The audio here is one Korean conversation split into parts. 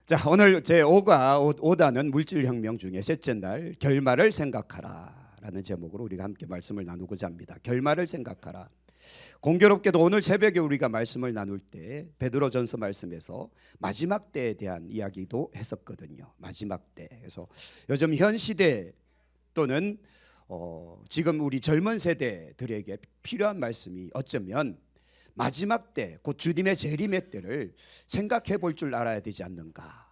자, 오늘 제5단은 물질혁명 중에 셋째 날 결말을 생각하라 라는 제목으로 우리가 함께 말씀을 나누고자 합니다. 결말을 생각하라. 공교롭게도 오늘 새벽에 우리가 말씀을 나눌 때 베드로전서 말씀에서 마지막 때에 대한 이야기도 했었거든요. 마지막 때. 그래서 요즘 현 시대 또는 지금 우리 젊은 세대들에게 필요한 말씀이 어쩌면 마지막 때, 곧 주님의 재림의 때를 생각해 볼 줄 알아야 되지 않는가.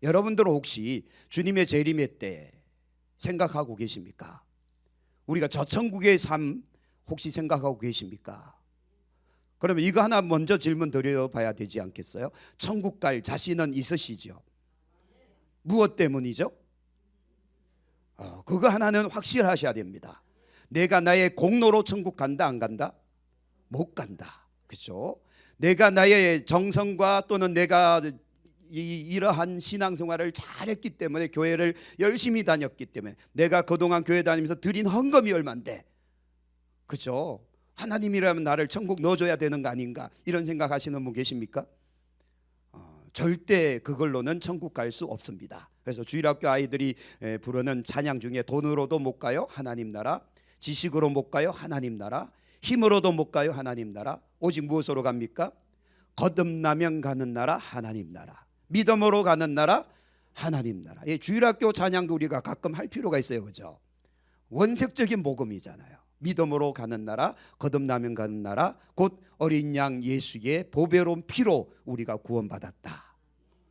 여러분들은 혹시 주님의 재림의 때 생각하고 계십니까? 우리가 저천국의 삶 혹시 생각하고 계십니까? 그러면 이거 하나 먼저 질문 드려봐야 되지 않겠어요? 천국 갈 자신은 있으시죠? 무엇 때문이죠? 그거 하나는 확실하셔야 됩니다. 내가 나의 공로로 천국 간다 안 간다? 못 간다. 그렇죠? 내가 나의 정성과 또는 내가 이러한 신앙생활을 잘했기 때문에, 교회를 열심히 다녔기 때문에, 내가 그동안 교회 다니면서 드린 헌금이 얼만데, 그렇죠? 하나님이라면 나를 천국 넣어줘야 되는 거 아닌가, 이런 생각하시는 분 계십니까? 절대 그걸로는 천국 갈 수 없습니다. 그래서 주일학교 아이들이 부르는 찬양 중에 돈으로도 못 가요 하나님 나라, 지식으로 못 가요 하나님 나라, 힘으로도 못 가요 하나님 나라, 오직 무엇으로 갑니까? 거듭나면 가는 나라 하나님 나라, 믿음으로 가는 나라 하나님 나라. 주일학교 찬양도 우리가 가끔 할 필요가 있어요. 그죠? 원색적인 복음이잖아요. 믿음으로 가는 나라, 거듭나면 가는 나라, 곧 어린 양 예수의 보배로운 피로 우리가 구원받았다.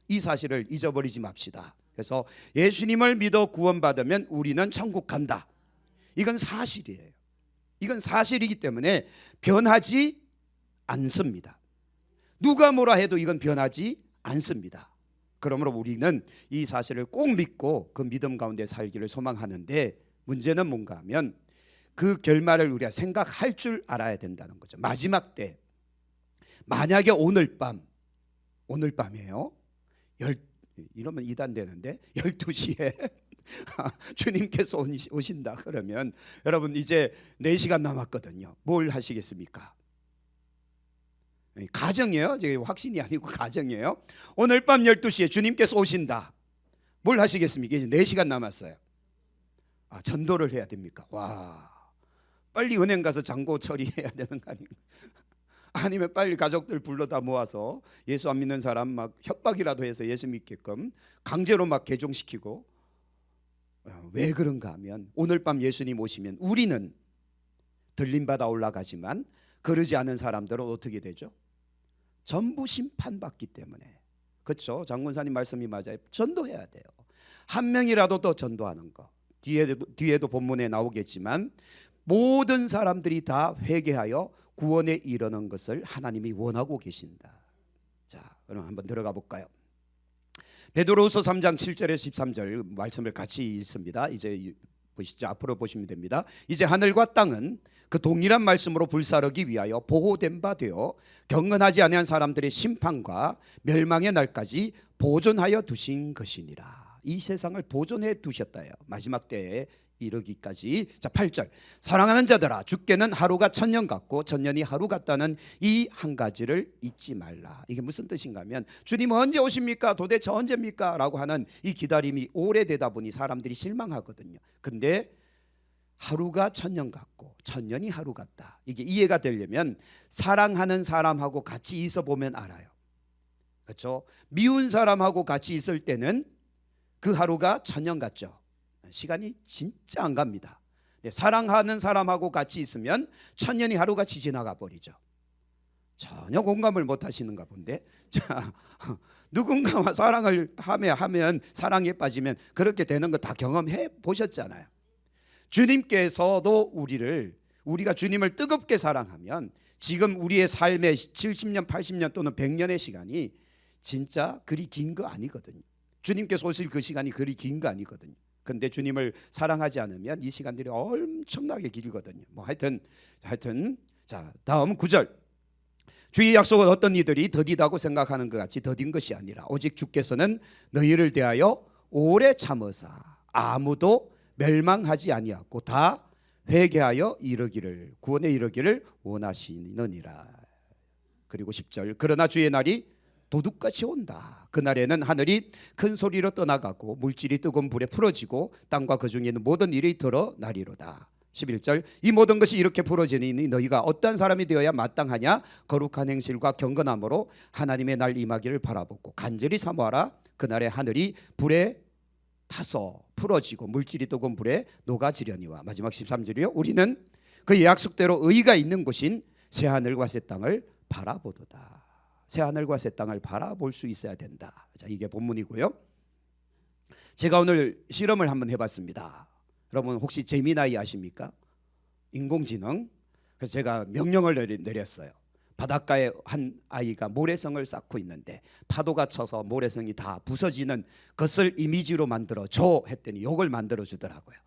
이 사실을 잊어버리지 맙시다. 그래서 예수님을 믿어 구원받으면 우리는 천국 간다. 이건 사실이에요. 이건 사실이기 때문에 변하지 않습니다. 누가 뭐라 해도 이건 변하지 않습니다. 그러므로 우리는 이 사실을 꼭 믿고 그 믿음 가운데 살기를 소망하는데, 문제는 뭔가 하면 그 결말을 우리가 생각할 줄 알아야 된다는 거죠. 마지막 때, 만약에 오늘 밤이에요. 이러면 이단되는데 12시에 주님께서 오신다 그러면 여러분 이제 4시간 남았거든요. 뭘 하시겠습니까? 가정이에요. 확신이 아니고 가정이에요. 오늘 밤 12시에 주님께서 오신다. 뭘 하시겠습니까? 이제 4시간 남았어요. 전도를 해야 됩니까? 와, 빨리 은행 가서 잔고 처리해야 되는 거 아닌가? 아니면 빨리 가족들 불러다 모아서 예수 안 믿는 사람 막 협박이라도 해서 예수 믿게끔 강제로 막 개종시키고. 왜 그런가 하면 오늘 밤 예수님 오시면 우리는 들림받아 올라가지만 그러지 않은 사람들은 어떻게 되죠? 전부 심판받기 때문에. 그렇죠? 장군사님 말씀이 맞아요. 전도해야 돼요. 한 명이라도 더 전도하는 거. 뒤에도 본문에 나오겠지만 모든 사람들이 다 회개하여 구원에 이르는 것을 하나님이 원하고 계신다. 자, 그럼 한번 들어가 볼까요? 베드로후서 3장 7절에서 13절 말씀을 같이 읽습니다. 이제 보시죠. 앞으로 보시면 됩니다. 이제 하늘과 땅은 그 동일한 말씀으로 불사르기 위하여 보호된 바 되어 경건하지 아니한 사람들의 심판과 멸망의 날까지 보존하여 두신 것이니라. 이 세상을 보존해 두셨다요. 마지막 때에 이르기까지. 자, 8절. 사랑하는 자들아, 주께는 하루가 천년 같고 천년이 하루 같다는 이 한 가지를 잊지 말라. 이게 무슨 뜻인가 하면, 주님 언제 오십니까? 도대체 언제입니까? 라고 하는 이 기다림이 오래되다 보니 사람들이 실망하거든요. 근데 하루가 천년 같고 천년이 하루 같다, 이게 이해가 되려면 사랑하는 사람하고 같이 있어 보면 알아요. 그렇죠? 미운 사람하고 같이 있을 때는 그 하루가 천년 같죠. 시간이 진짜 안 갑니다. 사랑하는 사람하고 같이 있으면 천년이 하루같이 지나가 버리죠. 전혀 공감을 못 하시는가 본데. 자, 누군가와 사랑을 하면 사랑에 빠지면 그렇게 되는 거 다 경험해 보셨잖아요. 주님께서도 우리가 주님을 뜨겁게 사랑하면 지금 우리의 삶의 70년 80년 또는 100년의 시간이 진짜 그리 긴 거 아니거든요. 주님께서 오실 그 시간이 그리 긴 거 아니거든요. 근데 주님을 사랑하지 않으면 이 시간들이 엄청나게 길거든요. 하여튼 자, 다음 9절. 주의 약속은 어떤 이들이 더디다고 생각하는 것 같이 더딘 것이 아니라 오직 주께서는 너희를 대하여 오래 참으사 아무도 멸망하지 아니하고 다 회개하여 구원에 이르기를 원하시느니라. 그리고 10절. 그러나 주의 날이 도둑같이 온다. 그날에는 하늘이 큰 소리로 떠나가고 물질이 뜨거운 불에 풀어지고 땅과 그 중에 있는 모든 일이 드러나리로다. 11절 이 모든 것이 이렇게 풀어지니 너희가 어떠한 사람이 되어야 마땅하냐. 거룩한 행실과 경건함으로 하나님의 날 임하기를 바라보고 간절히 사모하라. 그날에 하늘이 불에 타서 풀어지고 물질이 뜨거운 불에 녹아지려니와. 마지막 13절이요. 우리는 그의 약속대로 의가 있는 곳인 새하늘과 새 땅을 바라보도다. 새하늘과 새 땅을 바라볼 수 있어야 된다. 자, 이게 본문이고요. 제가 오늘 실험을 한번 해봤습니다. 여러분 혹시 제미나이 아십니까? 인공지능. 그래서 제가 명령을 내렸어요. 바닷가에 한 아이가 모래성을 쌓고 있는데 파도가 쳐서 모래성이 다 부서지는 것을 이미지로 만들어 줘 했더니 이걸 만들어 주더라고요.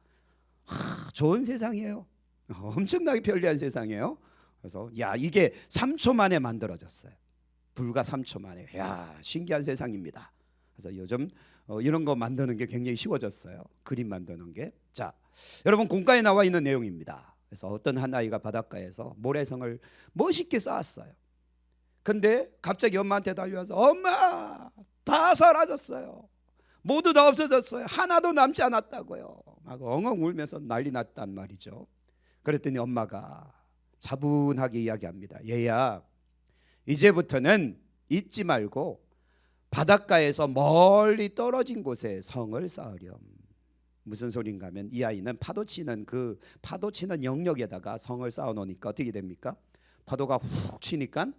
좋은 세상이에요. 엄청나게 편리한 세상이에요. 그래서 야, 이게 3초 만에 만들어졌어요. 불과 3초 만에. 야, 신기한 세상입니다. 그래서 요즘 이런 거 만드는 게 굉장히 쉬워졌어요. 그림 만드는 게. 자, 여러분 공과에 나와 있는 내용입니다. 그래서 어떤 한 아이가 바닷가에서 모래성을 멋있게 쌓았어요. 근데 갑자기 엄마한테 달려와서 엄마 다 사라졌어요. 모두 다 없어졌어요. 하나도 남지 않았다고요. 막 엉엉 울면서 난리 났단 말이죠. 그랬더니 엄마가 차분하게 이야기합니다. 얘야, 이제부터는 잊지 말고 바닷가에서 멀리 떨어진 곳에 성을 쌓으렴. 무슨 소린가 하면 이 아이는 파도 치는 영역에다가 성을 쌓아 놓으니까 어떻게 됩니까? 파도가 훅 치니까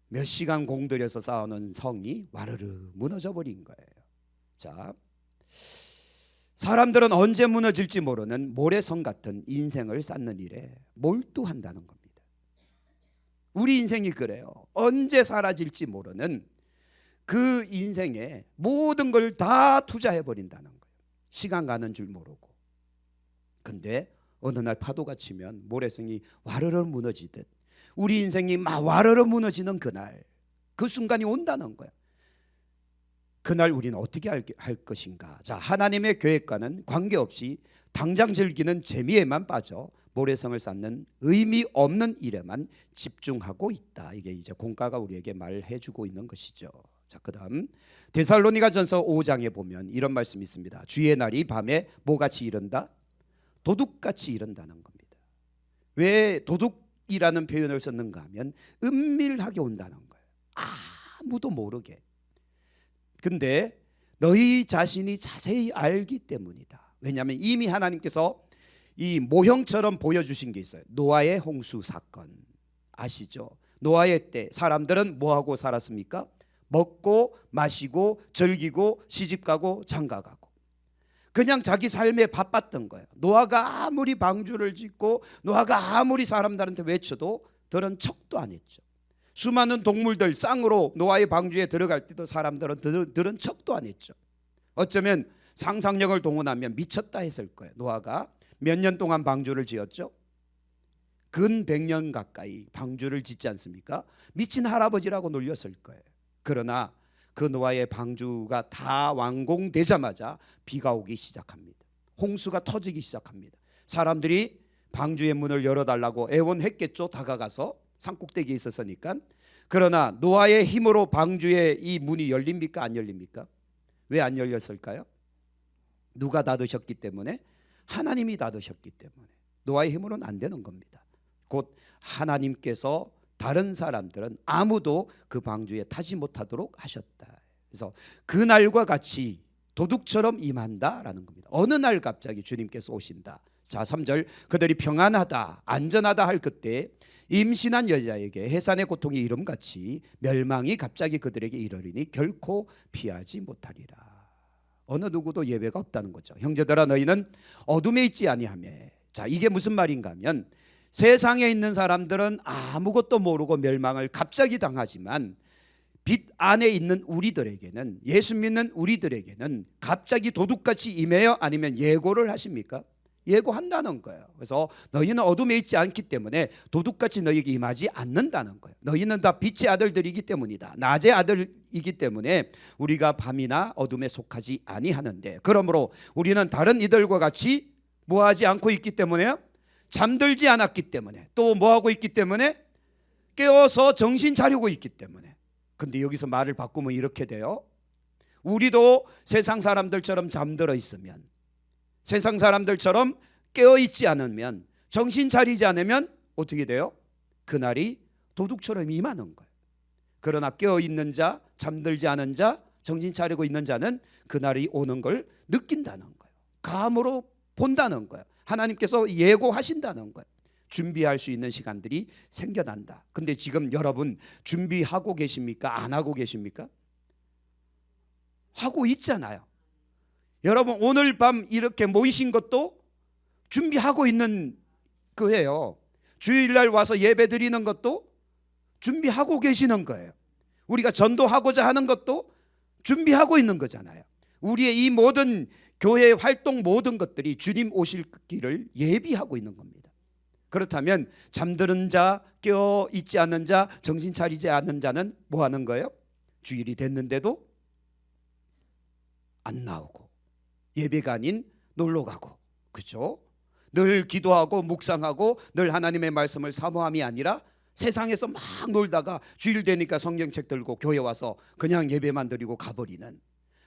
몇 시간 공들여서 쌓아놓은 성이 와르르 무너져 버린 거예요. 자, 사람들은 언제 무너질지 모르는 모래성 같은 인생을 쌓는 일에 몰두한다는 겁니다. 우리 인생이 그래요. 언제 사라질지 모르는 그 인생에 모든 걸 다 투자해 버린다는 거예요. 시간 가는 줄 모르고. 근데 어느 날 파도가 치면 모래성이 와르르 무너지듯 우리 인생이 막 와르르 무너지는 그날, 그 순간이 온다는 거야. 그날 우리는 어떻게 할 것인가. 자, 하나님의 계획과는 관계없이 당장 즐기는 재미에만 빠져 모래성을 쌓는 의미 없는 일에만 집중하고 있다. 이게 이제 공과가 우리에게 말해주고 있는 것이죠. 자, 그다음 데살로니가전서 5장에 보면 이런 말씀이 있습니다. 주의 날이 밤에 뭐같이 이른다? 도둑같이 이른다는 겁니다. 왜 도둑이라는 표현을 썼는가 하면 은밀하게 온다는 거예요. 아무도 모르게. 근데 너희 자신이 자세히 알기 때문이다. 왜냐하면 이미 하나님께서 이 모형처럼 보여주신 게 있어요. 노아의 홍수 사건 아시죠? 노아의 때 사람들은 뭐하고 살았습니까? 먹고 마시고 즐기고 시집가고 장가가고 그냥 자기 삶에 바빴던 거예요. 노아가 아무리 방주를 짓고 노아가 아무리 사람들한테 외쳐도 들은 척도 안 했죠. 수많은 동물들 쌍으로 노아의 방주에 들어갈 때도 사람들은 들은 척도 안 했죠. 어쩌면 상상력을 동원하면 미쳤다 했을 거예요. 노아가 몇 년 동안 방주를 지었죠? 근 100년 가까이 방주를 짓지 않습니까? 미친 할아버지라고 놀렸을 거예요. 그러나 그 노아의 방주가 다 완공되자마자 비가 오기 시작합니다. 홍수가 터지기 시작합니다. 사람들이 방주의 문을 열어달라고 애원했겠죠. 다가가서 산꼭대기에 있었으니까. 그러나 노아의 힘으로 방주의 이 문이 열립니까? 안 열립니까? 왜 안 열렸을까요? 누가 닫으셨기 때문에? 하나님이 닫으셨기 때문에. 노아의 힘으로는 안 되는 겁니다. 곧 하나님께서 다른 사람들은 아무도 그 방주에 타지 못하도록 하셨다. 그래서 그날과 같이 도둑처럼 임한다라는 겁니다. 어느 날 갑자기 주님께서 오신다. 자, 3절 그들이 평안하다 안전하다 할 그때 임신한 여자에게 해산의 고통이 이름같이 멸망이 갑자기 그들에게 이르리니 결코 피하지 못하리라. 어느 누구도 예외가 없다는 거죠. 형제들아 너희는 어둠에 있지 아니하며. 자, 이게 무슨 말인가 하면 세상에 있는 사람들은 아무것도 모르고 멸망을 갑자기 당하지만 빛 안에 있는 우리들에게는, 예수 믿는 우리들에게는 갑자기 도둑같이 임해요? 아니면 예고를 하십니까? 예고한다는 거예요. 그래서 너희는 어둠에 있지 않기 때문에 도둑같이 너희에게 임하지 않는다는 거예요. 너희는 다 빛의 아들들이기 때문이다. 낮의 아들이기 때문에 우리가 밤이나 어둠에 속하지 아니하는데, 그러므로 우리는 다른 이들과 같이 뭐하지 않고 있기 때문에요? 잠들지 않았기 때문에, 또 뭐하고 있기 때문에? 깨어서 정신 차리고 있기 때문에. 근데 여기서 말을 바꾸면 이렇게 돼요. 우리도 세상 사람들처럼 잠들어 있으면, 세상 사람들처럼 깨어 있지 않으면, 정신 차리지 않으면 어떻게 돼요? 그날이 도둑처럼 임하는 거예요. 그러나 깨어 있는 자, 잠들지 않은 자, 정신 차리고 있는 자는 그날이 오는 걸 느낀다는 거예요. 감으로 본다는 거예요. 하나님께서 예고하신다는 거예요. 준비할 수 있는 시간들이 생겨난다. 근데 지금 여러분 준비하고 계십니까? 안 하고 계십니까? 하고 있잖아요. 여러분 오늘 밤 이렇게 모이신 것도 준비하고 있는 거예요. 주일날 와서 예배 드리는 것도 준비하고 계시는 거예요. 우리가 전도하고자 하는 것도 준비하고 있는 거잖아요. 우리의 이 모든 교회 활동 모든 것들이 주님 오실 길을 예비하고 있는 겁니다. 그렇다면 잠드는 자, 깨어 있지 않는 자, 정신 차리지 않는 자는 뭐 하는 거예요? 주일이 됐는데도 안 나오고, 예배가 아닌 놀러 가고, 그렇죠? 늘 기도하고 묵상하고 늘 하나님의 말씀을 사모함이 아니라 세상에서 막 놀다가 주일 되니까 성경책 들고 교회 와서 그냥 예배만 드리고 가버리는,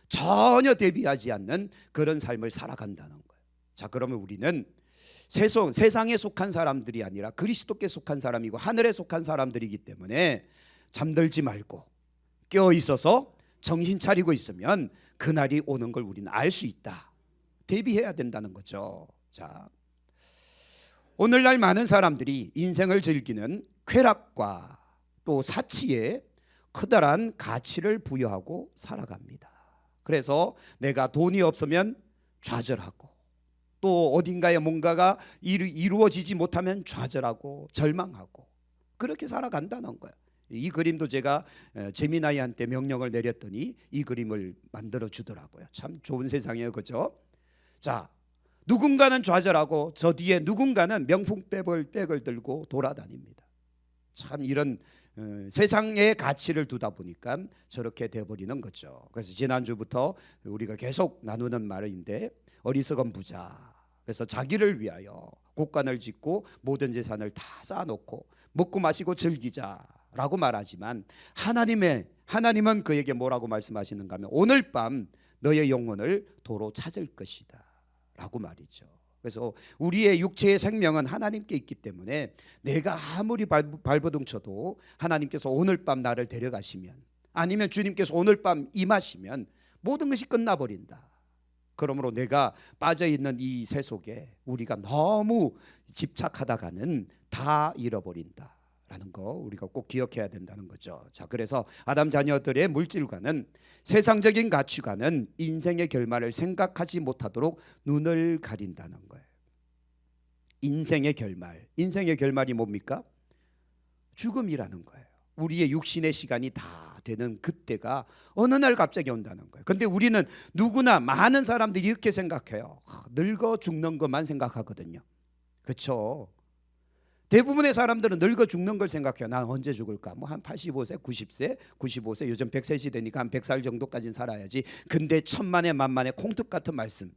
전혀 대비하지 않는 그런 삶을 살아간다는 거예요. 자, 그러면 우리는 세상에 속한 사람들이 아니라 그리스도께 속한 사람이고 하늘에 속한 사람들이기 때문에 잠들지 말고 깨어 있어서 정신 차리고 있으면 그날이 오는 걸 우리는 알 수 있다. 대비해야 된다는 거죠. 자, 오늘날 많은 사람들이 인생을 즐기는 쾌락과 또 사치에 커다란 가치를 부여하고 살아갑니다. 그래서 내가 돈이 없으면 좌절하고, 또 어딘가에 뭔가가 이루어지지 못하면 좌절하고 절망하고, 그렇게 살아간다는 거예요. 이 그림도 제가 재미나이한테 명령을 내렸더니 이 그림을 만들어 주더라고요. 참 좋은 세상이에요, 그죠? 자, 누군가는 좌절하고 저 뒤에 누군가는 명품백을 들고 돌아다닙니다. 참 이런 세상의 가치를 두다 보니까 저렇게 돼버리는 거죠. 그래서 지난주부터 우리가 계속 나누는 말인데, 어리석은 부자, 그래서 자기를 위하여 곳간을 짓고 모든 재산을 다 쌓아놓고 먹고 마시고 즐기자라고 말하지만, 하나님은 그에게 뭐라고 말씀하시는가 하면 오늘 밤 너의 영혼을 도로 찾을 것이다 라고 말이죠. 그래서 우리의 육체의 생명은 하나님께 있기 때문에 내가 아무리 발버둥 쳐도 하나님께서 오늘 밤 나를 데려가시면, 아니면 주님께서 오늘 밤 임하시면 모든 것이 끝나버린다. 그러므로 내가 빠져있는 이 세속에 우리가 너무 집착하다가는 다 잃어버린다라는 거 우리가 꼭 기억해야 된다는 거죠. 자, 그래서 아담 자녀들의 물질과는, 세상적인 가치관은 인생의 결말을 생각하지 못하도록 눈을 가린다는 거예요. 인생의 결말이 뭡니까? 죽음이라는 거예요. 우리의 육신의 시간이 다 되는 그때가 어느 날 갑자기 온다는 거예요. 근데 우리는 누구나, 많은 사람들이 이렇게 생각해요. 늙어 죽는 것만 생각하거든요. 그렇죠? 대부분의 사람들은 늙어 죽는 걸 생각해요. 난 언제 죽을까? 뭐 한 85세, 90세, 95세, 요즘 100세 시대니까 한 100살 정도까지는 살아야지. 근데 천만에 만만에 콩특 같은 말씀.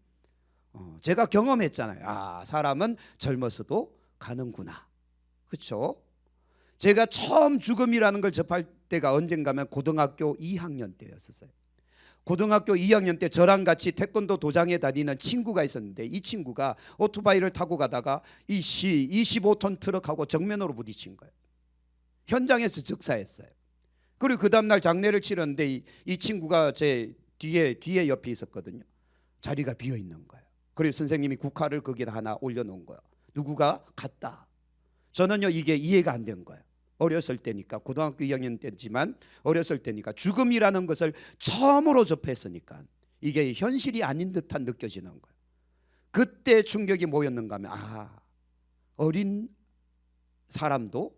제가 경험했잖아요. 아, 사람은 젊어서도 가는구나. 그렇죠? 제가 처음 죽음이라는 걸 접할 때가 언젠가면 고등학교 2학년 때였었어요. 고등학교 2학년 때 저랑 같이 태권도 도장에 다니는 친구가 있었는데, 이 친구가 오토바이를 타고 가다가 25톤 트럭하고 정면으로 부딪힌 거예요. 현장에서 즉사했어요. 그리고 그 다음날 장례를 치렀는데 이 친구가 제 뒤에 옆에 있었거든요. 자리가 비어 있는 거예요. 그리고 선생님이 국화를 거기다 하나 올려놓은 거예요. 누구가 갔다. 저는요 이게 이해가 안 된 거예요. 어렸을 때니까, 고등학교 2학년 때지만 어렸을 때니까, 죽음이라는 것을 처음으로 접했으니까 이게 현실이 아닌 듯한 느껴지는 거예요. 그때 충격이 뭐였는가 하면, 아, 어린 사람도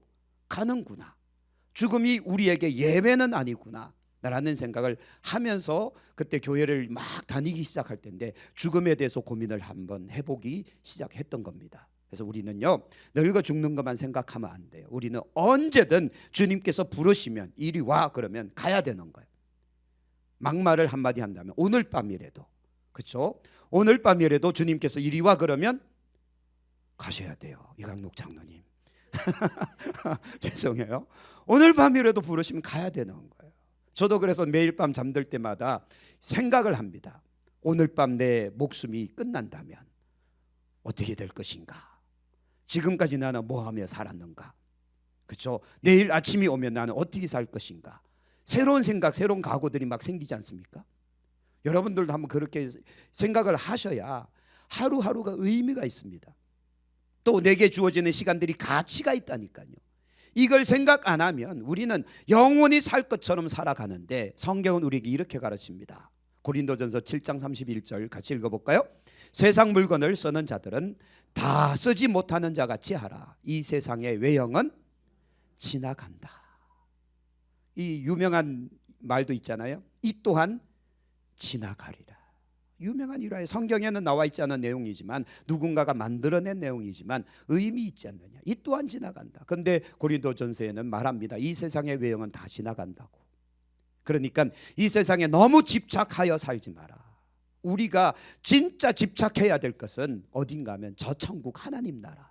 가는구나. 죽음이 우리에게 예외는 아니구나 라는 생각을 하면서 그때 교회를 막 다니기 시작할 때인데, 죽음에 대해서 고민을 한번 해보기 시작했던 겁니다. 그래서 우리는요 늙어 죽는 것만 생각하면 안 돼요. 우리는 언제든 주님께서 부르시면 이리 와 그러면 가야 되는 거예요. 막말을 한마디 한다면 오늘 밤이라도, 그렇죠? 오늘 밤이라도 주님께서 이리 와 그러면 가셔야 돼요. 이강록 장로님 죄송해요. 오늘 밤이라도 부르시면 가야 되는 거예요. 저도 그래서 매일 밤 잠들 때마다 생각을 합니다. 오늘 밤 내 목숨이 끝난다면 어떻게 될 것인가? 지금까지 나는 뭐 하며 살았는가? 그렇죠? 내일 아침이 오면 나는 어떻게 살 것인가? 새로운 생각, 새로운 각오들이 막 생기지 않습니까? 여러분들도 한번 그렇게 생각을 하셔야 하루하루가 의미가 있습니다. 또 내게 주어지는 시간들이 가치가 있다니까요. 이걸 생각 안 하면 우리는 영원히 살 것처럼 살아가는데, 성경은 우리에게 이렇게 가르칩니다. 고린도전서 7장 31절 같이 읽어볼까요? 세상 물건을 쓰는 자들은 다 쓰지 못하는 자같이 하라. 이 세상의 외형은 지나간다. 이 유명한 말도 있잖아요. 이 또한 지나가리라. 유명한 일화에 성경에는 나와 있지 않은 내용이지만, 누군가가 만들어낸 내용이지만 의미 있지 않느냐. 이 또한 지나간다. 그런데 고린도전서에는 말합니다. 이 세상의 외형은 다 지나간다고. 그러니까 이 세상에 너무 집착하여 살지 마라. 우리가 진짜 집착해야 될 것은 어딘가 하면 저 천국 하나님 나라,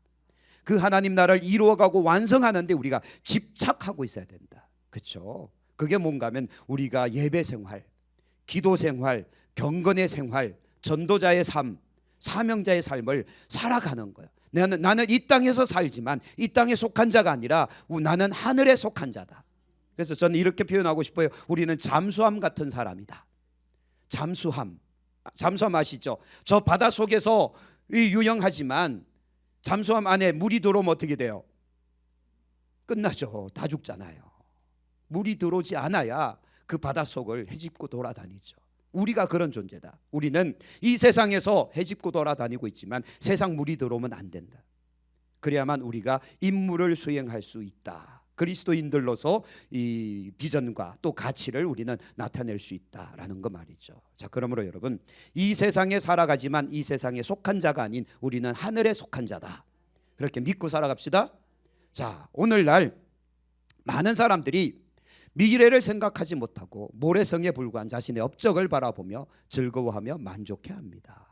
그 하나님 나라를 이루어가고 완성하는데 우리가 집착하고 있어야 된다. 그렇죠? 그게 뭔가 하면 우리가 예배 생활, 기도 생활, 경건의 생활, 전도자의 삶, 사명자의 삶을 살아가는 거예요. 나는 이 땅에서 살지만 이 땅에 속한 자가 아니라 나는 하늘에 속한 자다. 그래서 저는 이렇게 표현하고 싶어요. 우리는 잠수함 같은 사람이다. 잠수함 아시죠? 저 바다 속에서 유영하지만 잠수함 안에 물이 들어오면 어떻게 돼요? 끝나죠. 다 죽잖아요. 물이 들어오지 않아야 그 바닷속을 헤집고 돌아다니죠. 우리가 그런 존재다. 우리는 이 세상에서 헤집고 돌아다니고 있지만 세상 물이 들어오면 안 된다. 그래야만 우리가 임무를 수행할 수 있다. 그리스도인들로서 이 비전과 또 가치를 우리는 나타낼 수 있다라는 거 말이죠. 자, 그러므로 여러분, 이 세상에 살아가지만 이 세상에 속한 자가 아닌 우리는 하늘에 속한 자다. 그렇게 믿고 살아갑시다. 자, 오늘날 많은 사람들이 미래를 생각하지 못하고 모래성에 불과한 자신의 업적을 바라보며 즐거워하며 만족해합니다.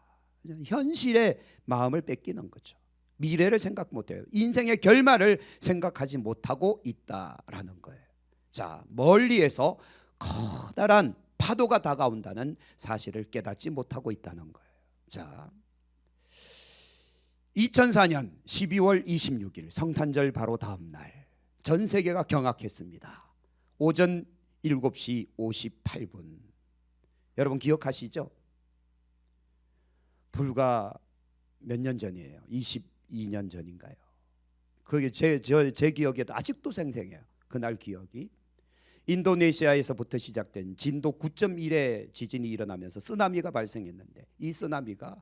현실의 마음을 뺏기는 거죠. 미래를 생각 못해요. 인생의 결말을 생각하지 못하고 있다라는 거예요. 자, 멀리에서 커다란 파도가 다가온다는 사실을 깨닫지 못하고 있다는 거예요. 자, 2004년 12월 26일 성탄절 바로 다음 날 전 세계가 경악했습니다. 오전 7시 58분. 여러분 기억하시죠? 불과 몇 년 전이에요. 22년 전인가요? 그게 제 기억에도 아직도 생생해요. 그날 기억이. 인도네시아에서부터 시작된 진도 9.1의 지진이 일어나면서 쓰나미가 발생했는데, 이 쓰나미가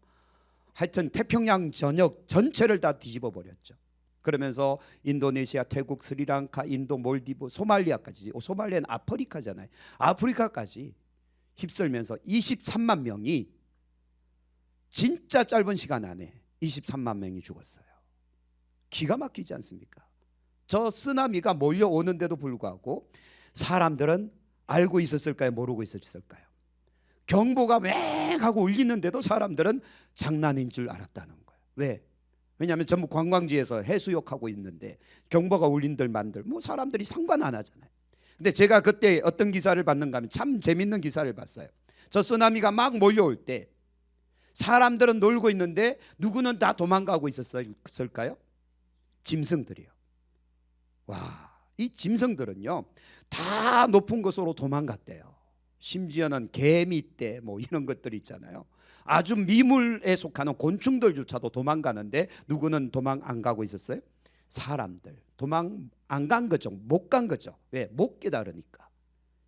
하여튼 태평양 전역 전체를 다 뒤집어 버렸죠. 그러면서 인도네시아, 태국, 스리랑카, 인도, 몰디브, 소말리아까지, 소말리아는 아프리카잖아요. 아프리카까지 휩쓸면서 23만 명이 진짜 짧은 시간 안에 23만 명이 죽었어요. 기가 막히지 않습니까? 저 쓰나미가 몰려오는데도 불구하고 사람들은 알고 있었을까요? 모르고 있었을까요? 경보가 맹하고 울리는데도 사람들은 장난인 줄 알았다는 거예요. 왜? 왜냐하면 전부 관광지에서 해수욕하고 있는데 경보가 울린들 만들 뭐 사람들이 상관 안 하잖아요. 근데 제가 그때 어떤 기사를 봤는가 하면 참 재밌는 기사를 봤어요. 저 쓰나미가 막 몰려올 때 사람들은 놀고 있는데 누구는 다 도망가고 있었을까요? 짐승들이요. 와, 이 짐승들은요 다 높은 곳으로 도망갔대요. 심지어는 개미떼 뭐 이런 것들 있잖아요. 아주 미물에 속하는 곤충들조차도 도망가는데 누구는 도망 안 가고 있었어요? 사람들. 도망 안 간 거죠. 못 간 거죠. 왜? 못 깨달으니까.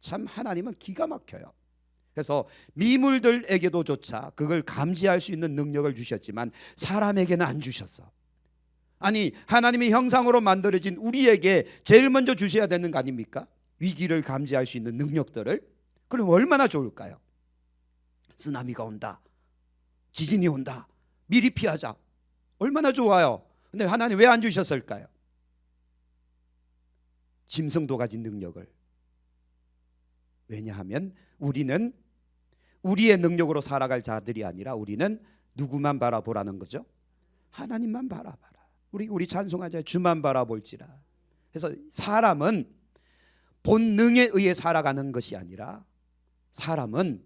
참 하나님은 기가 막혀요. 그래서 미물들에게도 조차 그걸 감지할 수 있는 능력을 주셨지만 사람에게는 안 주셨어. 아니, 하나님의 형상으로 만들어진 우리에게 제일 먼저 주셔야 되는 거 아닙니까? 위기를 감지할 수 있는 능력들을. 그럼 얼마나 좋을까요? 쓰나미가 온다, 지진이 온다, 미리 피하자. 얼마나 좋아요. 근데 하나님 왜 안 주셨을까요? 짐승도 가진 능력을. 왜냐하면 우리는 우리의 능력으로 살아갈 자들이 아니라 우리는 누구만 바라보라는 거죠? 하나님만 바라봐라. 우리 찬송하자. 주만 바라볼지라. 그래서 사람은 본능에 의해 살아가는 것이 아니라 사람은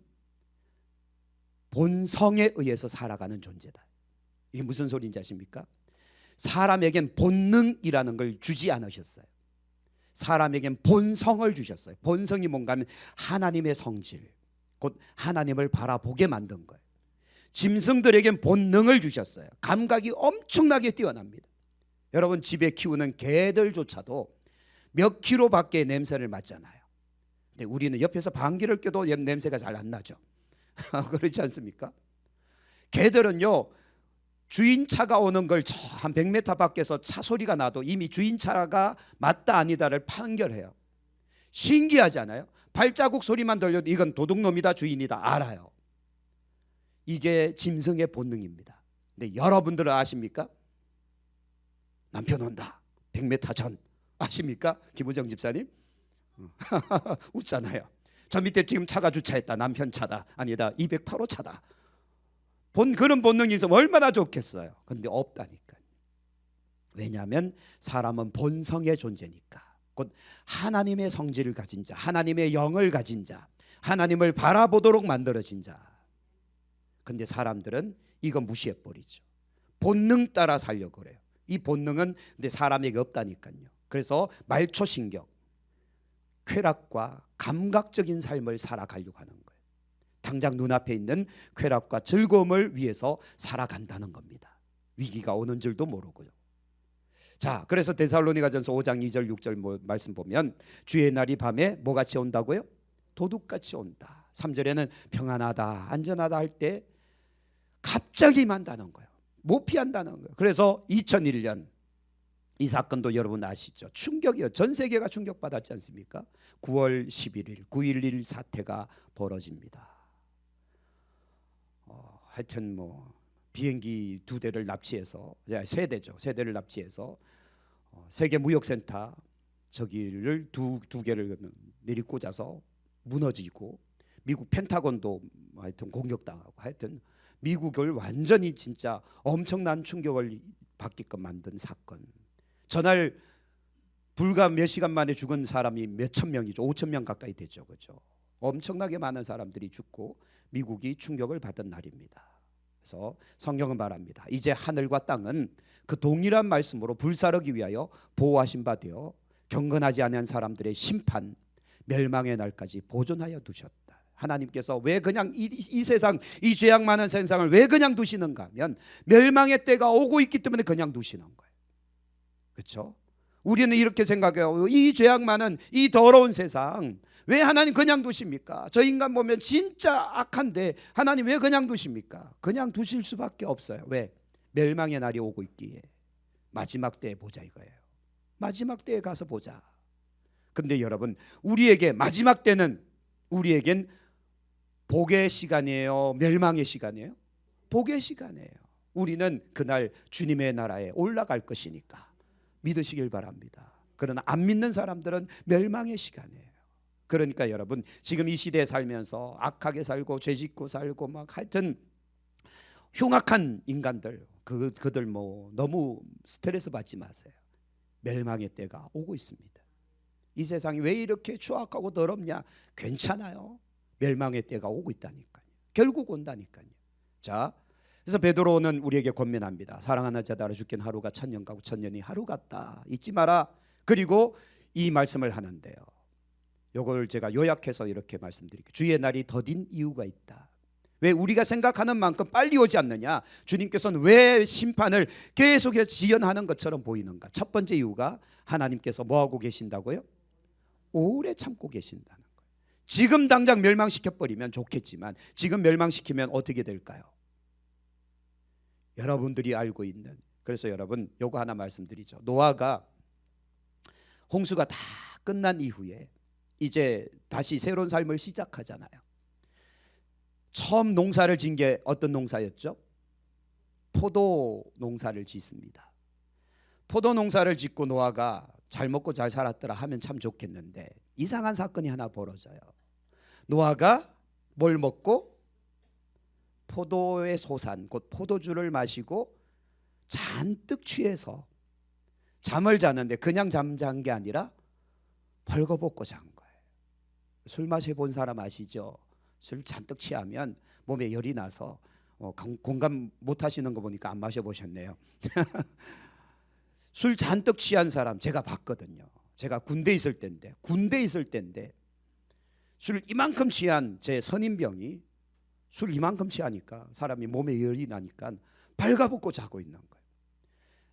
본성에 의해서 살아가는 존재다. 이게 무슨 소리인지 아십니까? 사람에겐 본능이라는 걸 주지 않으셨어요. 사람에겐 본성을 주셨어요. 본성이 뭔가 하면 하나님의 성질, 곧 하나님을 바라보게 만든 거예요. 짐승들에겐 본능을 주셨어요. 감각이 엄청나게 뛰어납니다. 여러분 집에 키우는 개들조차도 몇 킬로밖에 냄새를 맡잖아요. 근데 우리는 옆에서 방귀를 껴도 냄새가 잘 안 나죠. 그렇지 않습니까? 개들은요, 주인차가 오는 걸 한 100m 밖에서 차 소리가 나도 이미 주인차가 맞다 아니다를 판결해요. 신기하지 않아요? 발자국 소리만 들려도 이건 도둑놈이다 주인이다 알아요. 이게 짐승의 본능입니다. 근데 여러분들은 아십니까? 남편 온다 100m 전 아십니까? 김우정 집사님 웃잖아요. 저 밑에 지금 차가 주차했다. 남편 차다. 아니다 208호 차다. 그런 본능이 있으면 얼마나 좋겠어요. 그런데 없다니까요. 왜냐하면 사람은 본성의 존재니까. 곧 하나님의 성질을 가진 자, 하나님의 영을 가진 자, 하나님을 바라보도록 만들어진 자. 근데 사람들은 이거 무시해버리죠. 본능 따라 살려고 그래요. 이 본능은 근데 사람에게 없다니까요. 그래서 말초신경, 쾌락과 감각적인 삶을 살아가려고 하는 거예요. 당장 눈앞에 있는 쾌락과 즐거움을 위해서 살아간다는 겁니다. 위기가 오는 줄도 모르고요. 자, 그래서 데살로니가전서 5장 2절 6절 말씀 보면 주의 날이 밤에 뭐같이 온다고요? 도둑같이 온다. 3절에는 평안하다 안전하다 할 때 갑자기 임한다는 거예요. 못 피한다는 거예요. 그래서 2001년 이 사건도 여러분 아시죠? 충격이요. 전 세계가 충격받았지 않습니까? 9월 11일 9.11 사태가 벌어집니다. 하여튼 비행기 2대를 납치해서 세 대를 납치해서 세계 무역센터 저기를 두 개를 내리꽂아서 무너지고 미국 펜타곤도 하여튼 공격당하고 하여튼 미국을 완전히 진짜 엄청난 충격을 받게끔 만든 사건. 전날 불과 몇 시간 만에 죽은 사람이 몇천 명이죠. 5천 명 가까이 되죠. 그죠? 엄청나게 많은 사람들이 죽고 미국이 충격을 받은 날입니다. 그래서 성경은 말합니다. 이제 하늘과 땅은 그 동일한 말씀으로 불사르기 위하여 보호하신 바 되어 경건하지 아니한 사람들의 심판, 멸망의 날까지 보존하여 두셨다. 하나님께서 왜 그냥 이 세상, 이 죄악 많은 세상을 왜 그냥 두시는가 하면 멸망의 때가 오고 있기 때문에 그냥 두시는 거예요. 그렇죠? 우리는 이렇게 생각해요. 이 죄악 많은 이 더러운 세상 왜 하나님 그냥 두십니까? 저 인간 보면 진짜 악한데 하나님 왜 그냥 두십니까? 그냥 두실 수밖에 없어요. 왜? 멸망의 날이 오고 있기에 마지막 때에 보자 이거예요. 마지막 때에 가서 보자. 근데 여러분 우리에게 마지막 때는 우리에겐 복의 시간이에요? 멸망의 시간이에요? 복의 시간이에요. 우리는 그날 주님의 나라에 올라갈 것이니까 믿으시길 바랍니다. 그러나 안 믿는 사람들은 멸망의 시간이에요. 그러니까 여러분 지금 이 시대에 살면서 악하게 살고 죄짓고 살고 막 하여튼 흉악한 인간들 그들 너무 스트레스 받지 마세요. 멸망의 때가 오고 있습니다. 이 세상이 왜 이렇게 추악하고 더럽냐? 괜찮아요. 멸망의 때가 오고 있다니까요. 결국 온다니까요. 자, 그래서 베드로는 우리에게 권면합니다. 사랑하는 자들아 죽긴 하루가 천년 가고 천년이 하루 같다. 잊지 마라. 그리고 이 말씀을 하는데요. 이걸 제가 요약해서 이렇게 말씀드릴게요. 주의 날이 더딘 이유가 있다. 왜 우리가 생각하는 만큼 빨리 오지 않느냐? 주님께서는 왜 심판을 계속해서 지연하는 것처럼 보이는가? 첫 번째 이유가 하나님께서 뭐하고 계신다고요? 오래 참고 계신다는 거예요. 지금 당장 멸망시켜버리면 좋겠지만 지금 멸망시키면 어떻게 될까요? 여러분들이 알고 있는, 그래서 여러분 요거 하나 말씀드리죠. 노아가 홍수가 다 끝난 이후에 이제 다시 새로운 삶을 시작하잖아요. 처음 농사를 진 게 어떤 농사였죠? 포도 농사를 짓습니다. 포도 농사를 짓고 노아가 잘 먹고 잘 살았더라 하면 참 좋겠는데 이상한 사건이 하나 벌어져요. 노아가 뭘 먹고? 포도의 소산, 곧 포도주를 마시고 잔뜩 취해서 잠을 자는데 그냥 잠잔 게 아니라 벌거벗고 잔 거예요. 술 마셔본 사람 아시죠? 술 잔뜩 취하면 몸에 열이 나서 공감 못 하시는 거 보니까 안 마셔보셨네요. 술 잔뜩 취한 사람 제가 봤거든요. 제가 군대 있을 때인데 술 이만큼 취한 제 선임병이 술 이만큼 취하니까 사람이 몸에 열이 나니까 발가벗고 자고 있는 거예요.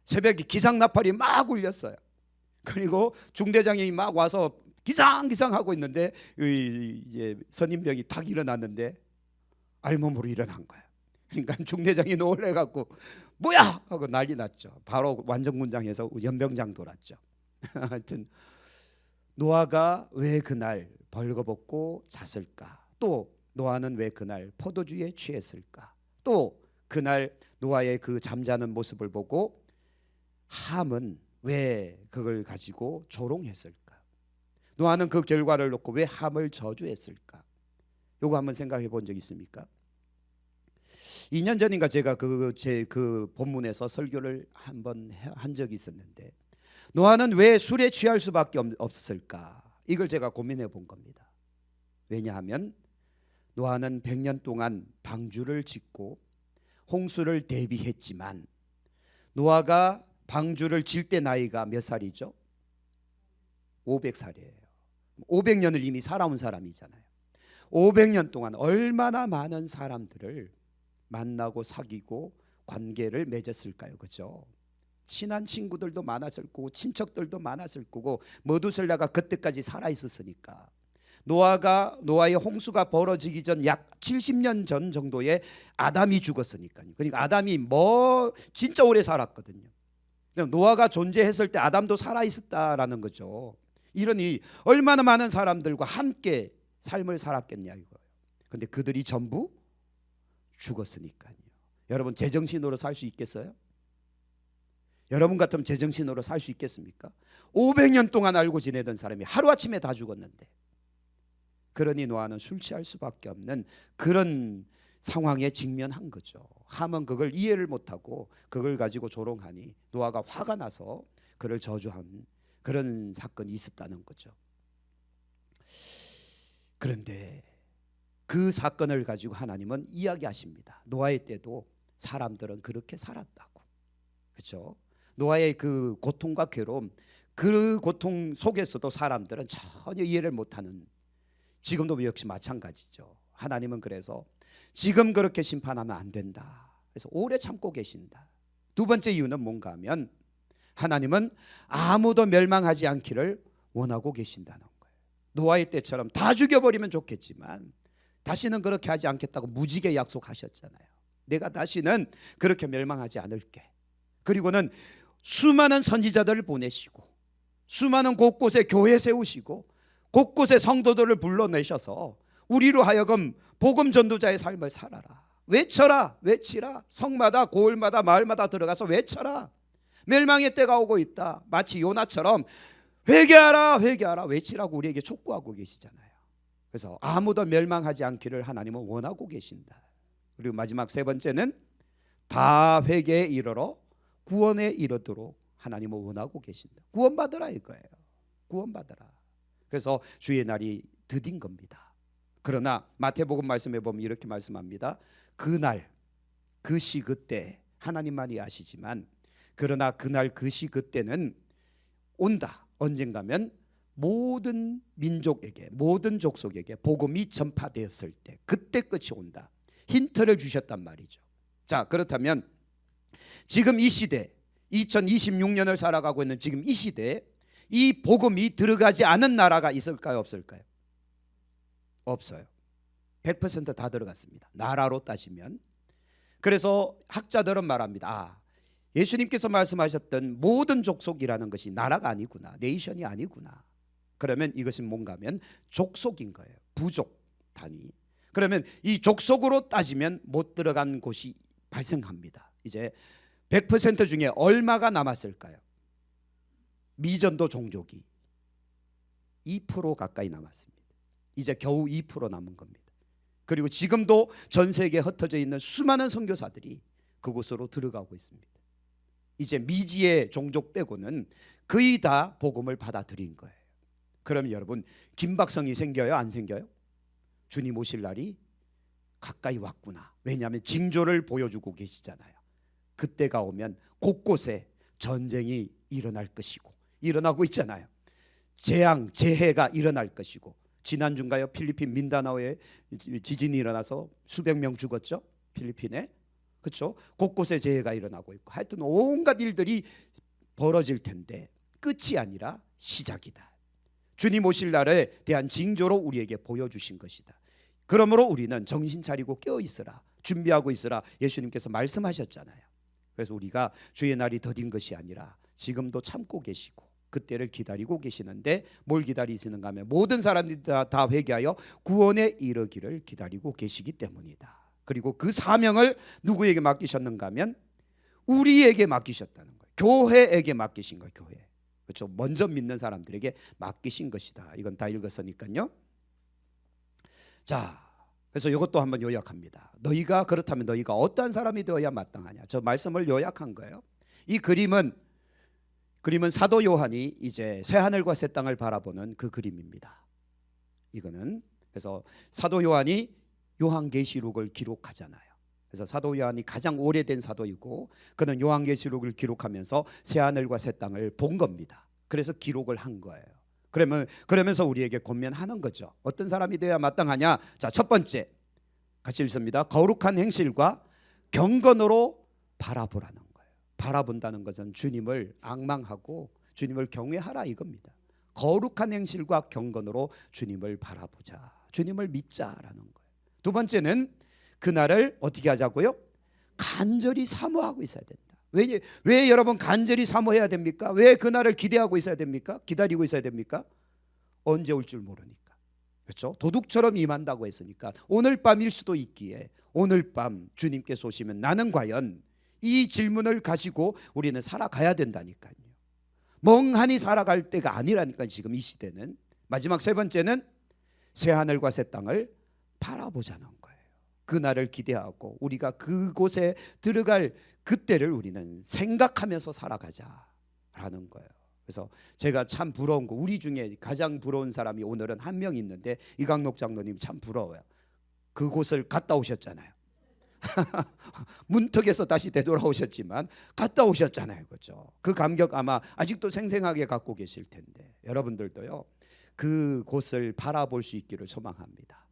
새벽에 기상나팔이 막 울렸어요. 그리고 중대장이 막 와서 기상기상 하고 있는데 이제 선임병이 탁 일어났는데 알몸으로 일어난 거예요. 그러니까 중대장이 놀래갖고 뭐야 하고 난리 났죠. 바로 완전군장에서 연병장 돌았죠. 하여튼 노아가 왜 그날 벌거벗고 잤을까? 또 노아는 왜 그날 포도주에 취했을까? 또 그날 노아의 그 잠자는 모습을 보고 함은 왜 그걸 가지고 조롱했을까? 노아는 그 결과를 놓고 왜 함을 저주했을까? 요거 한번 생각해 본 적 있습니까? 2년 전인가 제가 제 본문에서 설교를 한번 한 적이 있었는데 노아는 왜 술에 취할 수밖에 없었을까? 이걸 제가 고민해 본 겁니다. 왜냐하면 노아는 100년 동안 방주를 짓고 홍수를 대비했지만 노아가 방주를 질 때 나이가 몇 살이죠? 500살이에요. 500년을 이미 살아온 사람이잖아요. 500년 동안 얼마나 많은 사람들을 만나고 사귀고 관계를 맺었을까요? 그죠? 친한 친구들도 많았을 거고 친척들도 많았을 거고 머두셀라가 그때까지 살아 있었으니까 노아의 홍수가 벌어지기 전 약 70년 전 정도에 아담이 죽었으니까요. 그러니까 아담이 진짜 오래 살았거든요. 노아가 존재했을 때 아담도 살아 있었다라는 거죠. 이러니 얼마나 많은 사람들과 함께 삶을 살았겠냐 이거예요. 근데 그들이 전부 죽었으니까요. 여러분 제정신으로 살 수 있겠어요? 여러분 같으면 제정신으로 살 수 있겠습니까? 500년 동안 알고 지내던 사람이 하루아침에 다 죽었는데 그러니 노아는 술 취할 수밖에 없는 그런 상황에 직면한 거죠. 함은 그걸 이해를 못하고 그걸 가지고 조롱하니 노아가 화가 나서 그를 저주한 그런 사건이 있었다는 거죠. 그런데 그 사건을 가지고 하나님은 이야기하십니다. 노아의 때도 사람들은 그렇게 살았다고. 그렇죠? 노아의 그 고통과 괴로움, 그 고통 속에서도 사람들은 전혀 이해를 못하는, 지금도 역시 마찬가지죠. 하나님은 그래서 지금 그렇게 심판하면 안 된다. 그래서 오래 참고 계신다. 두 번째 이유는 뭔가 하면 하나님은 아무도 멸망하지 않기를 원하고 계신다는 거예요. 노아의 때처럼 다 죽여버리면 좋겠지만 다시는 그렇게 하지 않겠다고 무지개 약속하셨잖아요. 내가 다시는 그렇게 멸망하지 않을게. 그리고는 수많은 선지자들을 보내시고 수많은 곳곳에 교회 세우시고 곳곳에 성도들을 불러내셔서 우리로 하여금 복음 전도자의 삶을 살아라. 외쳐라, 외치라. 성마다 고을마다 마을마다 들어가서 외쳐라. 멸망의 때가 오고 있다. 마치 요나처럼 회개하라, 회개하라 외치라고 우리에게 촉구하고 계시잖아요. 그래서 아무도 멸망하지 않기를 하나님은 원하고 계신다. 그리고 마지막 세 번째는 다 회개에 이르러 구원에 이르도록 하나님은 원하고 계신다. 구원받으라 이거예요. 구원받으라. 그래서 주의 날이 드딘 겁니다. 그러나 마태복음 말씀에 보면 이렇게 말씀합니다. 그날 그 시 그때 하나님만이 아시지만 그러나 그날 그 시 그때는 온다. 언젠가면 모든 민족에게 모든 족속에게 복음이 전파되었을 때 그때 끝이 온다. 힌트를 주셨단 말이죠. 자, 그렇다면 지금 이 시대 2026년을 살아가고 있는 지금 이 시대에 이 복음이 들어가지 않은 나라가 있을까요? 없을까요? 없어요. 100% 다 들어갔습니다. 나라로 따지면. 그래서 학자들은 말합니다. 예수님께서 말씀하셨던 모든 족속이라는 것이 나라가 아니구나. 네이션이 아니구나. 그러면 이것은 뭔가 하면 족속인 거예요. 부족 단위. 그러면 이 족속으로 따지면 못 들어간 곳이 발생합니다. 이제 100% 중에 얼마가 남았을까요? 미전도 종족이 2% 가까이 남았습니다. 이제 겨우 2% 남은 겁니다. 그리고 지금도 전 세계에 흩어져 있는 수많은 선교사들이 그곳으로 들어가고 있습니다. 이제 미지의 종족 빼고는 거의 다 복음을 받아들인 거예요. 그럼 여러분 긴박성이 생겨요, 안 생겨요? 주님 오실 날이 가까이 왔구나. 왜냐하면 징조를 보여주고 계시잖아요. 그때가 오면 곳곳에 전쟁이 일어날 것이고 일어나고 있잖아요. 재앙, 재해가 일어날 것이고, 지난주인가요? 필리핀 민다나오에 지진이 일어나서 수백 명 죽었죠. 필리핀에. 그렇죠? 곳곳에 재해가 일어나고 있고, 하여튼 온갖 일들이 벌어질 텐데 끝이 아니라 시작이다. 주님 오실 날에 대한 징조로 우리에게 보여주신 것이다. 그러므로 우리는 정신 차리고 깨어 있으라, 준비하고 있으라 예수님께서 말씀하셨잖아요. 그래서 우리가 주의 날이 더딘 것이 아니라 지금도 참고 계시고 그때를 기다리고 계시는데, 뭘 기다리시는가 하면 모든 사람들이 다 회개하여 구원에 이르기를 기다리고 계시기 때문이다. 그리고 그 사명을 누구에게 맡기셨는가 하면 우리에게 맡기셨다는 거예요. 교회에게 맡기신 거예요. 교회. 그렇죠? 먼저 믿는 사람들에게 맡기신 것이다. 이건 다 읽었으니까요. 자, 그래서 이것도 한번 요약합니다. 너희가 그렇다면 너희가 어떠한 사람이 되어야 마땅하냐. 저 말씀을 요약한 거예요. 이 그림은 사도 요한이 이제 새 하늘과 새 땅을 바라보는 그 그림입니다. 이거는 그래서 사도 요한이 요한계시록을 기록하잖아요. 그래서 사도 요한이 가장 오래된 사도이고 그는 요한계시록을 기록하면서 새 하늘과 새 땅을 본 겁니다. 그래서 기록을 한 거예요. 그러면서 우리에게 권면하는 거죠. 어떤 사람이 되어야 마땅하냐? 자, 첫 번째 같이 읽습니다. 거룩한 행실과 경건으로 바라보라는 거예요. 바라본다는 것은 주님을 앙망하고 주님을 경외하라 이겁니다. 거룩한 행실과 경건으로 주님을 바라보자, 주님을 믿자라는 거예요. 두 번째는 그날을 어떻게 하자고요? 간절히 사모하고 있어야 된다. 왜 여러분 간절히 사모해야 됩니까? 왜 그날을 기대하고 있어야 됩니까? 기다리고 있어야 됩니까? 언제 올 줄 모르니까. 그렇죠? 도둑처럼 임한다고 했으니까 오늘 밤일 수도 있기에 오늘 밤 주님께서 오시면 나는 과연, 이 질문을 가지고 우리는 살아가야 된다니까요. 멍하니 살아갈 때가 아니라니까 지금 이 시대는. 마지막 세 번째는 새 하늘과 새 땅을 바라보자는 거예요. 그날을 기대하고 우리가 그곳에 들어갈 그때를 우리는 생각하면서 살아가자라는 거예요. 그래서 제가 참 부러운 거, 우리 중에 가장 부러운 사람이 오늘은 한 명 있는데 이강록 장로님 참 부러워요. 그곳을 갔다 오셨잖아요. 문턱에서 다시 되돌아오셨지만 갔다 오셨잖아요. 그렇죠? 그 감격 아마 아직도 생생하게 갖고 계실 텐데 여러분들도요, 그곳을 바라볼 수 있기를 소망합니다.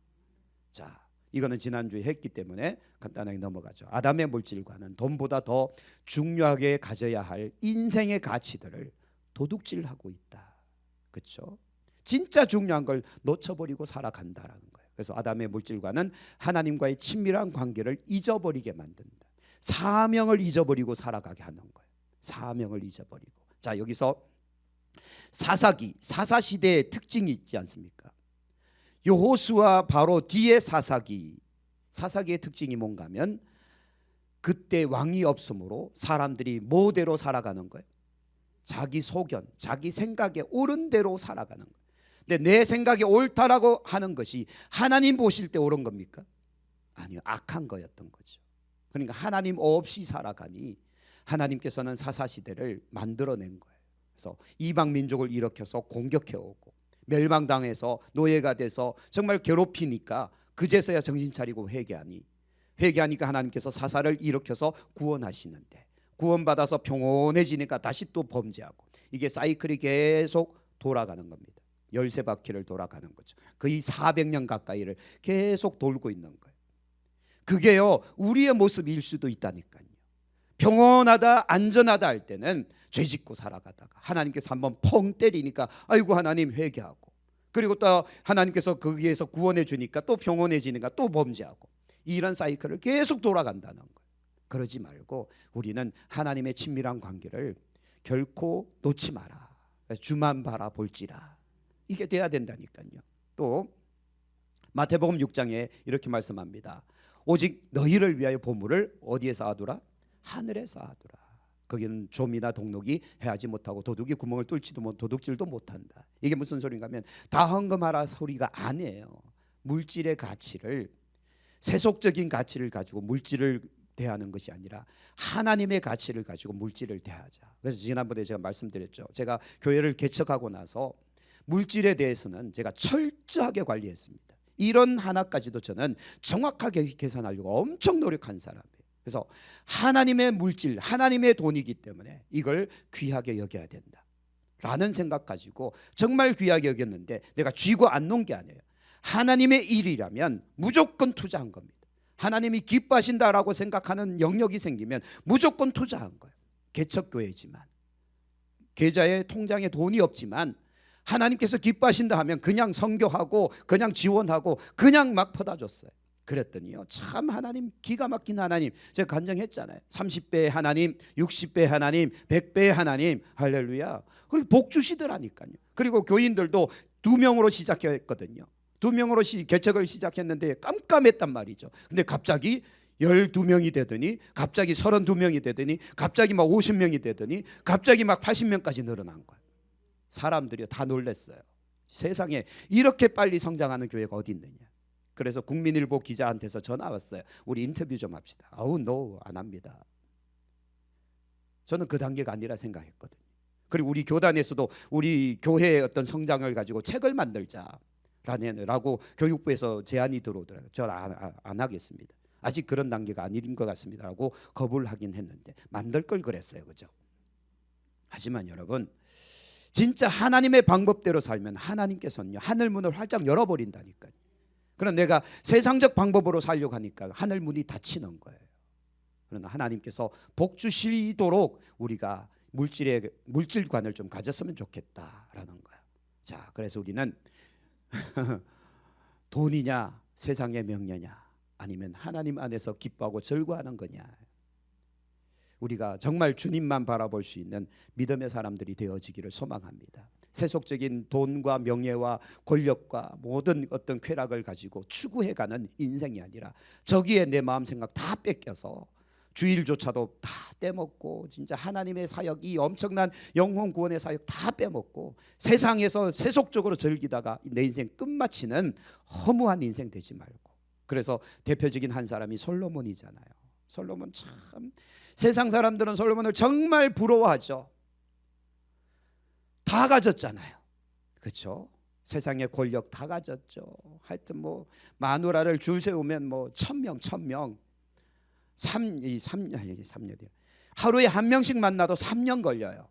자, 이거는 지난주에 했기 때문에 간단하게 넘어가죠. 아담의 물질과는 돈보다 더 중요하게 가져야 할 인생의 가치들을 도둑질하고 있다. 그렇죠? 진짜 중요한 걸 놓쳐버리고 살아간다라는 거예요. 그래서 아담의 물질과는 하나님과의 친밀한 관계를 잊어버리게 만든다. 사명을 잊어버리고 살아가게 하는 거예요. 사명을 잊어버리고. 자, 여기서 사사시대의 특징이 있지 않습니까? 여호수아 바로 뒤에 사사기의 특징이 뭔가 하면 그때 왕이 없으므로 사람들이 뭐대로 살아가는 거예요? 자기 소견, 자기 생각에 옳은 대로 살아가는 거예요. 근데 내 생각이 옳다라고 하는 것이 하나님 보실 때 옳은 겁니까? 아니요, 악한 거였던 거죠. 그러니까 하나님 없이 살아가니 하나님께서는 사사시대를 만들어낸 거예요. 그래서 이방 민족을 일으켜서 공격해오고 멸망당해서 노예가 돼서 정말 괴롭히니까 그제서야 정신 차리고 회개하니까 하나님께서 사사를 일으켜서 구원하시는데, 구원받아서 평온해지니까 다시 또 범죄하고, 이게 사이클이 계속 돌아가는 겁니다. 13바퀴를 돌아가는 거죠. 거의 400년 가까이를 계속 돌고 있는 거예요. 그게요, 우리의 모습일 수도 있다니까요. 평온하다 안전하다 할 때는 죄 짓고 살아가다가 하나님께서 한번 펑 때리니까 아이고 하나님 회개하고, 그리고 또 하나님께서 거기에서 구원해 주니까 또 평온해지니까 또 범죄하고, 이런 사이클을 계속 돌아간다는 거예요. 그러지 말고 우리는 하나님의 친밀한 관계를 결코 놓지 마라. 주만 바라볼지라. 이게 돼야 된다니까요. 또 마태복음 6장에 이렇게 말씀합니다. 오직 너희를 위하여 보물을 어디에 쌓아두라? 하늘에 쌓아두라. 거기는 좀이나 동록이 해하지 못하고 도둑이 구멍을 뚫지도 못, 도둑질도 못한다. 이게 무슨 소리인가 하면 다 헌금하라 소리가 아니에요. 물질의 가치를, 세속적인 가치를 가지고 물질을 대하는 것이 아니라 하나님의 가치를 가지고 물질을 대하자. 그래서 지난번에 제가 말씀드렸죠. 제가 교회를 개척하고 나서 물질에 대해서는 제가 철저하게 관리했습니다. 이런 하나까지도 저는 정확하게 계산하려고 엄청 노력한 사람이에요. 그래서 하나님의 물질, 하나님의 돈이기 때문에 이걸 귀하게 여겨야 된다 라는 생각 가지고 정말 귀하게 여겼는데, 내가 쥐고 안 놓은 게 아니에요. 하나님의 일이라면 무조건 투자한 겁니다. 하나님이 기뻐하신다라고 생각하는 영역이 생기면 무조건 투자한 거예요. 개척교회지만, 계좌에 통장에 돈이 없지만 하나님께서 기뻐하신다 하면 그냥 선교하고 그냥 지원하고 그냥 막 퍼다줬어요. 그랬더니요, 참 하나님 기가 막힌 하나님, 제가 간증했잖아요. 30배 하나님, 60배 하나님, 100배 하나님, 할렐루야. 그리고 복 주시더라니까요. 그리고 교인들도 2명으로 시작했거든요. 2명으로 개척을 시작했는데 깜깜했단 말이죠. 근데 갑자기 12명이 되더니, 갑자기 32명이 되더니, 갑자기 막 50명이 되더니, 갑자기 막 80명까지 늘어난 거예요. 사람들이 다 놀랐어요. 세상에 이렇게 빨리 성장하는 교회가 어디 있느냐. 그래서 국민일보 기자한테서 전화 왔어요. 우리 인터뷰 좀 합시다. 아우, 노, 안 합니다. 저는 그 단계가 아니라 생각했거든요. 그리고 우리 교단에서도 우리 교회의 어떤 성장을 가지고 책을 만들자라고 교육부에서 제안이 들어오더라고요. 저는 안 하겠습니다. 아직 그런 단계가 아닌 것 같습니다라고 거부를 하긴 했는데, 만들 걸 그랬어요. 그죠? 하지만 여러분, 진짜 하나님의 방법대로 살면 하나님께서는요, 하늘문을 활짝 열어버린다니까요. 그럼 내가 세상적 방법으로 살려고 하니까 하늘문이 닫히는 거예요. 그러나 하나님께서 복 주시도록 우리가 물질관을 좀 가졌으면 좋겠다라는 거예요. 자, 그래서 우리는 돈이냐, 세상의 명예냐, 아니면 하나님 안에서 기뻐하고 즐거워하는 거냐. 우리가 정말 주님만 바라볼 수 있는 믿음의 사람들이 되어지기를 소망합니다. 세속적인 돈과 명예와 권력과 모든 어떤 쾌락을 가지고 추구해가는 인생이 아니라, 저기에 내 마음 생각 다 뺏겨서 주일조차도 다 떼먹고, 진짜 하나님의 사역, 이 엄청난 영혼 구원의 사역 다 빼먹고 세상에서 세속적으로 즐기다가 내 인생 끝마치는 허무한 인생 되지 말고. 그래서 대표적인 한 사람이 솔로몬이잖아요. 솔로몬, 참 세상 사람들은 솔로몬을 정말 부러워하죠. 다 가졌잖아요. 그렇죠? 세상의 권력 다 가졌죠. 하여튼 뭐 마누라를 줄 세우면 뭐 1000명 3년 하루에 한 명씩 만나도 3년 걸려요.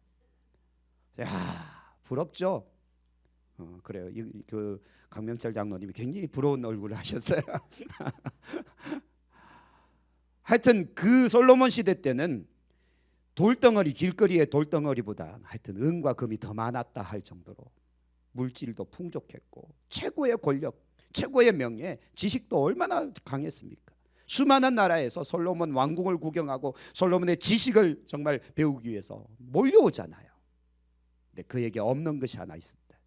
야, 부럽죠? 그래요. 그 강명철 장로님이 굉장히 부러운 얼굴을 하셨어요. 하여튼 그 솔로몬 시대 때는 돌덩어리, 길거리의 돌덩어리보다 하여튼 은과 금이 더 많았다 할 정도로 물질도 풍족했고, 최고의 권력, 최고의 명예, 지식도 얼마나 강했습니까? 수많은 나라에서 솔로몬 왕궁을 구경하고 솔로몬의 지식을 정말 배우기 위해서 몰려오잖아요. 근데 그에게 없는 것이 하나 있었다.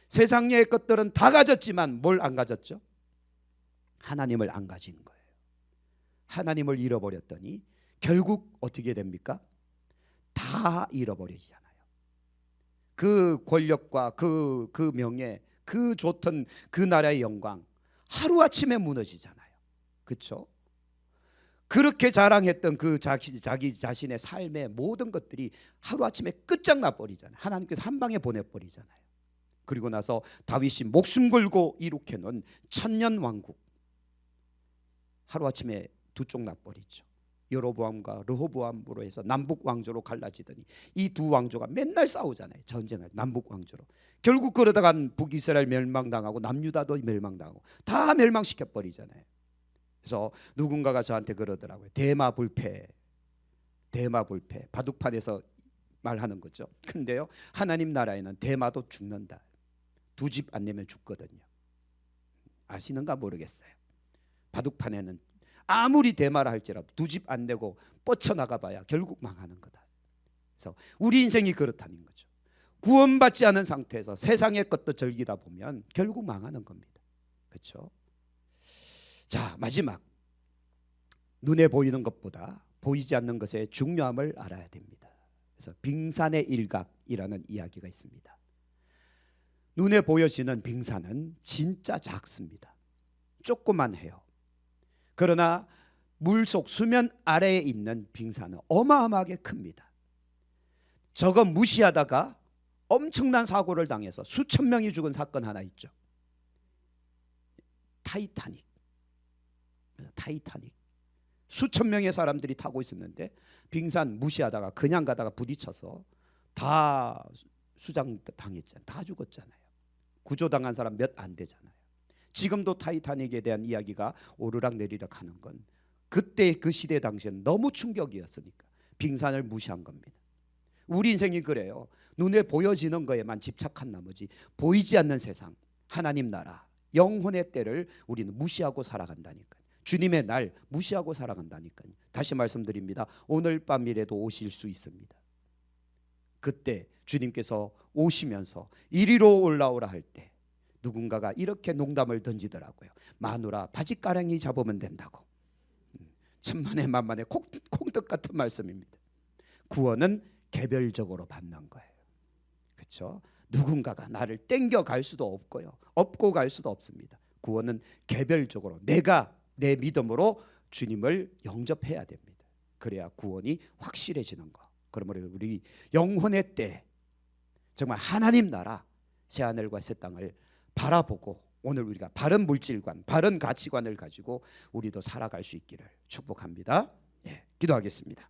세상의 것들은 다 가졌지만 뭘 안 가졌죠? 하나님을 안 가진 거예요. 하나님을 잃어버렸더니 결국 어떻게 됩니까? 다 잃어버리잖아요. 그 권력과 그 명예, 그 좋던 그 나라의 영광 하루아침에 무너지잖아요. 그렇죠? 그렇게 자랑했던 그 자기 자신의 삶의 모든 것들이 하루아침에 끝장나 버리잖아요. 하나님께서 한 방에 보내버리잖아요. 그리고 나서 다윗이 목숨 걸고 이룩해 놓은 천년 왕국 하루아침에 두 쪽 나버리죠. 여로보암과 르호보암으로 해서 남북 왕조로 갈라지더니 이 두 왕조가 맨날 싸우잖아요. 전쟁을 남북 왕조로. 결국 그러다가 북이스라엘 멸망당하고 남유다도 멸망당하고 다 멸망시켜 버리잖아요. 그래서 누군가가 저한테 그러더라고요. 대마불패 바둑판에서 말하는 거죠. 근데요, 하나님 나라에는 대마도 죽는다. 두 집 안 내면 죽거든요. 아시는가 모르겠어요. 바둑판에는 아무리 대마라 할지라도 두 집 안 내고 뻗쳐나가 봐야 결국 망하는 거다. 그래서 우리 인생이 그렇다는 거죠. 구원받지 않은 상태에서 세상의 것도 즐기다 보면 결국 망하는 겁니다. 그렇죠? 자, 마지막, 눈에 보이는 것보다 보이지 않는 것의 중요함을 알아야 됩니다. 그래서 빙산의 일각이라는 이야기가 있습니다. 눈에 보여지는 빙산은 진짜 작습니다. 조그만해요. 그러나 물속 수면 아래에 있는 빙산은 어마어마하게 큽니다. 저거 무시하다가 엄청난 사고를 당해서 수천 명이 죽은 사건 하나 있죠. 타이타닉. 수천 명의 사람들이 타고 있었는데 빙산 무시하다가 그냥 가다가 부딪혀서 다 수장 당했잖아요. 다 죽었잖아요. 구조당한 사람 몇 안 되잖아요. 지금도 타이타닉에 대한 이야기가 오르락 내리락 하는 건 그때 그 시대 당시엔 너무 충격이었으니까 빙산을 무시한 겁니다. 우리 인생이 그래요. 눈에 보여지는 거에만 집착한 나머지 보이지 않는 세상, 하나님 나라, 영혼의 때를 우리는 무시하고 살아간다니까요. 주님의 날 무시하고 살아간다니까요. 다시 말씀드립니다. 오늘 밤이라도 오실 수 있습니다. 그때 주님께서 오시면서 이리로 올라오라 할 때 누군가가 이렇게 농담을 던지더라고요. 마누라 바짓가랑이 잡으면 된다고. 천만에 만만에 콩떡 같은 말씀입니다. 구원은 개별적으로 받는 거예요. 그렇죠? 누군가가 나를 땡겨 갈 수도 없고요. 업고 갈 수도 없습니다. 구원은 개별적으로 내가 내 믿음으로 주님을 영접해야 됩니다. 그래야 구원이 확실해지는 거. 그러므로 우리 영혼의 때 정말 하나님 나라 새하늘과 새 땅을 바라보고 오늘 우리가 바른 물질관, 바른 가치관을 가지고 우리도 살아갈 수 있기를 축복합니다. 기도하겠습니다.